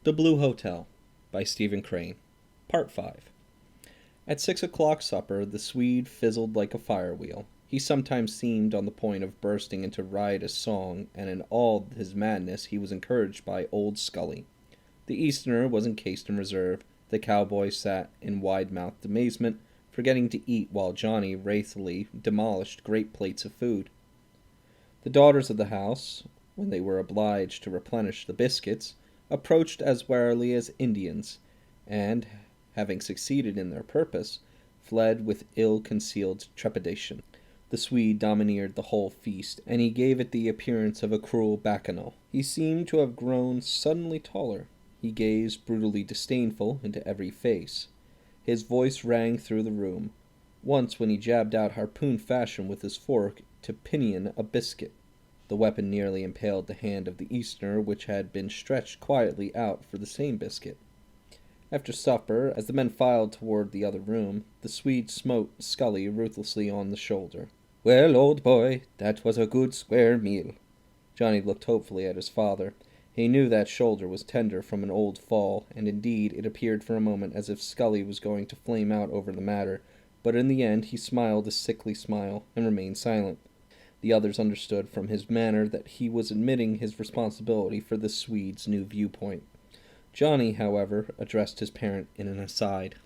The Blue Hotel by Stephen Crane. Part 5. At 6 o'clock supper, the Swede fizzled like a firewheel. He sometimes seemed on the point of bursting into riotous song, and in all his madness he was encouraged by Old Scully. The Easterner was encased in reserve. The cowboy sat in wide-mouthed amazement, forgetting to eat while Johnny wrathfully demolished great plates of food. The daughters of the house, when they were obliged to replenish the biscuits, approached as warily as Indians, and, having succeeded in their purpose, fled with ill-concealed trepidation. The Swede domineered the whole feast, and he gave it the appearance of a cruel bacchanal. He seemed to have grown suddenly taller. He gazed brutally disdainful into every face. His voice rang through the room, once when he jabbed out harpoon fashion with his fork to pinion a biscuit. The weapon nearly impaled the hand of the Easterner, which had been stretched quietly out for the same biscuit. After supper, as the men filed toward the other room, the Swede smote Scully ruthlessly on the shoulder. "Well, old boy, that was a good square meal." Johnny looked hopefully at his father. He knew that shoulder was tender from an old fall, and indeed it appeared for a moment as if Scully was going to flame out over the matter, but in the end he smiled a sickly smile and remained silent. The others understood from his manner that he was admitting his responsibility for the Swede's new viewpoint. Johnny, however, addressed his parent in an aside.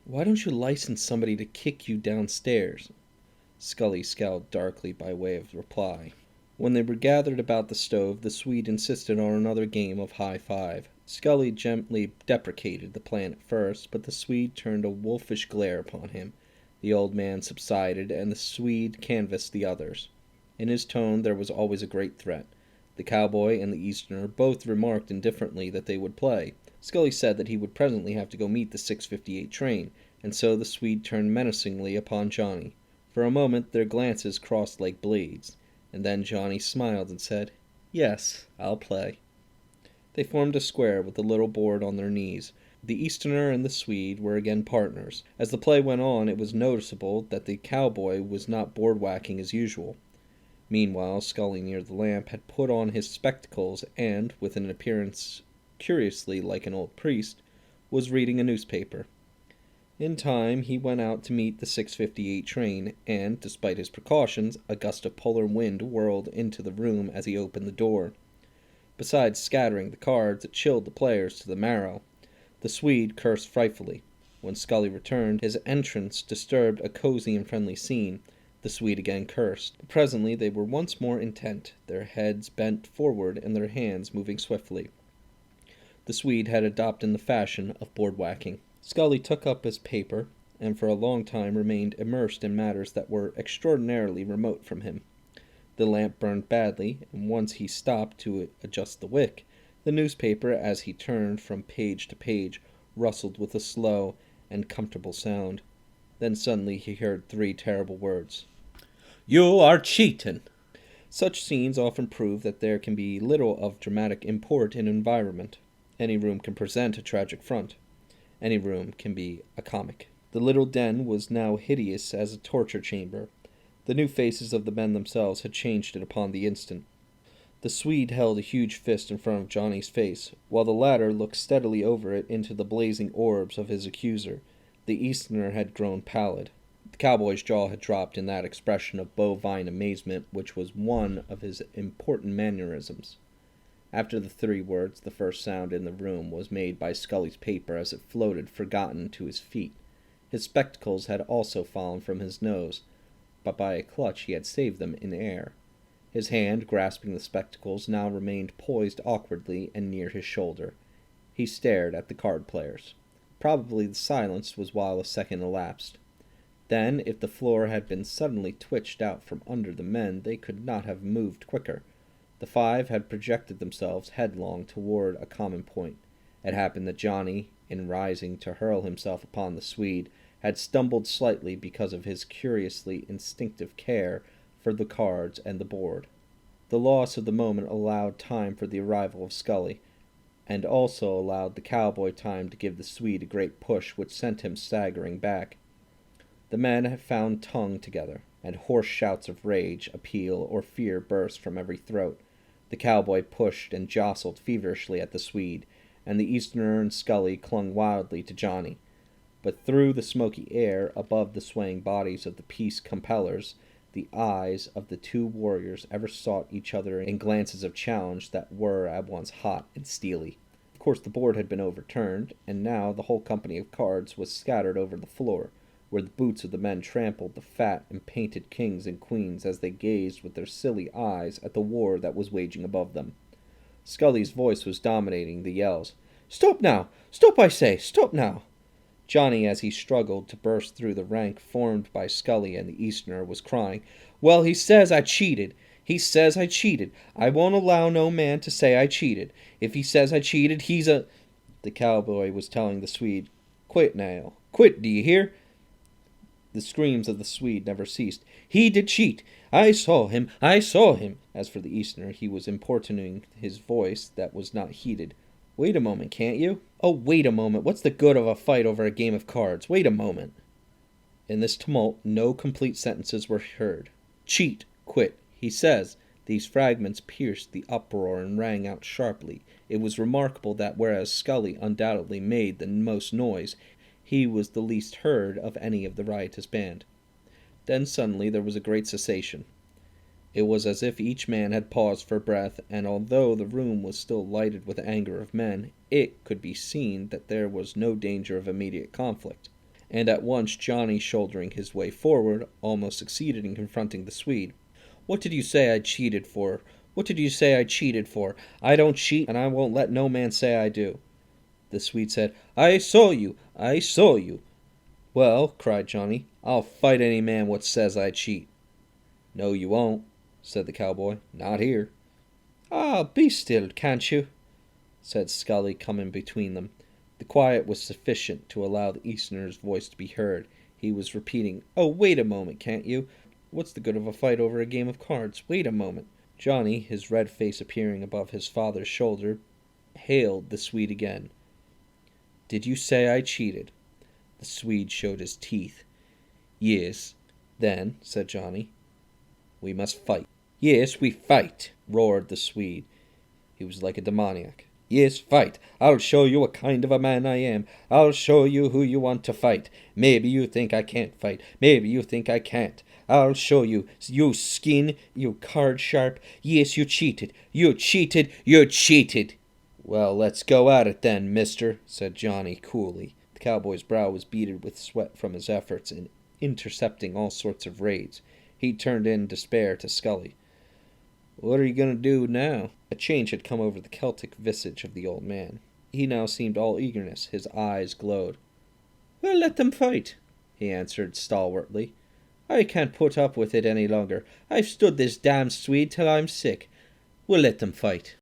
"Why don't you license somebody to kick you downstairs?" Scully scowled darkly by way of reply. When they were gathered about the stove, the Swede insisted on another game of high-five. Scully gently deprecated the plan at first, but the Swede turned a wolfish glare upon him. The old man subsided, and the Swede canvassed the others. In his tone there was always a great threat. The cowboy and the Easterner both remarked indifferently that they would play. Scully said that he would presently have to go meet the 6:58 train, and so the Swede turned menacingly upon Johnny. For a moment their glances crossed like blades, and then Johnny smiled and said, "Yes, I'll play." They formed a square with the little board on their knees. The Easterner and the Swede were again partners. As the play went on, it was noticeable that the cowboy was not board-whacking as usual. Meanwhile, Scully near the lamp had put on his spectacles and, with an appearance curiously like an old priest, was reading a newspaper. In time, he went out to meet the 6:58 train, and, despite his precautions, a gust of polar wind whirled into the room as he opened the door. Besides scattering the cards, it chilled the players to the marrow. The Swede cursed frightfully. When Scully returned, his entrance disturbed a cozy and friendly scene. The Swede again cursed. But presently they were once more intent, their heads bent forward and their hands moving swiftly. The Swede had adopted the fashion of board-whacking. Scully took up his paper, and for a long time remained immersed in matters that were extraordinarily remote from him. The lamp burned badly, and once he stopped to adjust the wick, the newspaper, as he turned from page to page, rustled with a slow and comfortable sound. Then suddenly he heard 3 terrible words. "You are cheating!" Such scenes often prove that there can be little of dramatic import in environment. Any room can present a tragic front. Any room can be a comic. The little den was now hideous as a torture chamber. The new faces of the men themselves had changed it upon the instant. The Swede held a huge fist in front of Johnny's face, while the latter looked steadily over it into the blazing orbs of his accuser. The Easterner had grown pallid. The cowboy's jaw had dropped in that expression of bovine amazement which was one of his important mannerisms. After the 3 words, the first sound in the room was made by Scully's paper as it floated forgotten to his feet. His spectacles had also fallen from his nose, but by a clutch he had saved them in air. His hand, grasping the spectacles, now remained poised awkwardly and near his shoulder. He stared at the card players. Probably the silence was while a second elapsed. Then, if the floor had been suddenly twitched out from under the men, they could not have moved quicker. The 5 had projected themselves headlong toward a common point. It happened that Johnny, in rising to hurl himself upon the Swede, had stumbled slightly because of his curiously instinctive care for the cards and the board. The loss of the moment allowed time for the arrival of Scully, and also allowed the cowboy time to give the Swede a great push which sent him staggering back. The men had found tongue together, and hoarse shouts of rage, appeal, or fear burst from every throat. The cowboy pushed and jostled feverishly at the Swede, and the Easterner and Scully clung wildly to Johnny. But through the smoky air, above the swaying bodies of the peace compellers, the eyes of the two warriors ever sought each other in glances of challenge that were at once hot and steely. Of course, the board had been overturned, and now the whole company of cards was scattered over the floor, where the boots of the men trampled the fat and painted kings and queens as they gazed with their silly eyes at the war that was waging above them. Scully's voice was dominating the yells. "Stop now! Stop, I say! Stop now!" Johnny, as he struggled to burst through the rank formed by Scully and the Easterner, was crying, "Well, he says I cheated. He says I cheated. I won't allow no man to say I cheated. If he says I cheated, he's a—" The cowboy was telling the Swede, "Quit now. Quit, do you hear?" The screams of the Swede never ceased. "He did cheat. I saw him. I saw him." As for the Easterner, he was importuning his voice that was not heeded. "Wait a moment, can't you? Oh, wait a moment. What's the good of a fight over a game of cards? Wait a moment." In this tumult, no complete sentences were heard. "Cheat. Quit. He says." These fragments pierced the uproar and rang out sharply. It was remarkable that whereas Scully undoubtedly made the most noise, he was the least heard of any of the riotous band. Then suddenly there was a great cessation. It was as if each man had paused for breath, and although the room was still lighted with the anger of men, it could be seen that there was no danger of immediate conflict. And at once Johnny, shouldering his way forward, almost succeeded in confronting the Swede. "What did you say I cheated for? What did you say I cheated for? I don't cheat, and I won't let no man say I do." The Swede said, "I saw you. I saw you." "Well," cried Johnny, "I'll fight any man what says I cheat." "No, you won't," said the cowboy. "Not here." "Ah, be still, can't you?" said Scully, coming between them. The quiet was sufficient to allow the Easterner's voice to be heard. He was repeating, "Oh, wait a moment, can't you? What's the good of a fight over a game of cards? Wait a moment." Johnny, his red face appearing above his father's shoulder, hailed the Swede again. "Did you say I cheated?" The Swede showed his teeth. "Yes." "Then," said Johnny, "we must fight." "Yes, we fight," roared the Swede. He was like a demoniac. "Yes, fight. I'll show you what kind of a man I am. I'll show you who you want to fight. Maybe you think I can't fight. Maybe you think I can't. I'll show you, you skin, you card sharp. Yes, you cheated. You cheated. You cheated." "Well, let's go at it then, mister," said Johnny coolly. The cowboy's brow was beaded with sweat from his efforts in intercepting all sorts of raids. He turned in despair to Scully. "What are you going to do now?" A change had come over the Celtic visage of the old man. He now seemed all eagerness. His eyes glowed. "Well, let them fight," he answered stalwartly. "I can't put up with it any longer. I've stood this damned Swede till I'm sick. We'll let them fight."